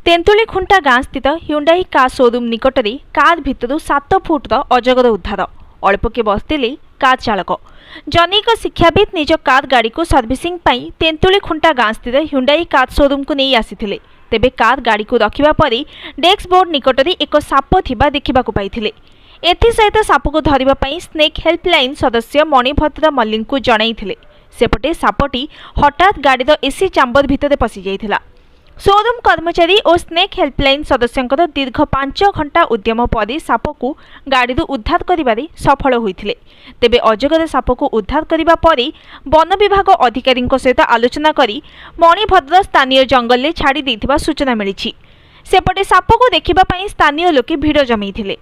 तेंतुली खुंटा गाँ स्थित Hyundai car showroom निकट में कार भितर 7 फुट अजगर उद्धार। अल्पके बसते कार चालक जनैक शिक्षाविद निज कार गाड़ी को सर्विसिंग पाई तेंतुली खुंटा गाँ स्थित ह्युंडाई कार शोरूम को नहीं आसीथिले। तेबे कार गाड़ी को रखिबा परे डेस्कबोर्ड निकट में एक साप थिबा देखिबाकू पाइथिले। एथिसहित साप को धरिबा पई स्नेक हेल्पलाइन सदस्य मणिभद्र मल्लिक को जणाइथिले। सेपटे सापटी हठात गाड़ीर एसी चैम्बर भितर पशि जाइथिला। शोरूम कर्मचारी और स्नेक हेल्पलाइन सदस्यंकर दीर्घ 5 घंटा उद्यम पर साप को गाड़ी उद्धार करिबारे सफल होइथिले। तेबे अजगर साप को उद्धार करिबा परे वन विभाग अधिकारी सहित आलोचना करी मणिभद्र स्थानीय जंगल में छाड़ी देथिबा सूचना मिली। सेपटे साप को देखिबा पई स्थानीय लोके भिड़ जमैथिले।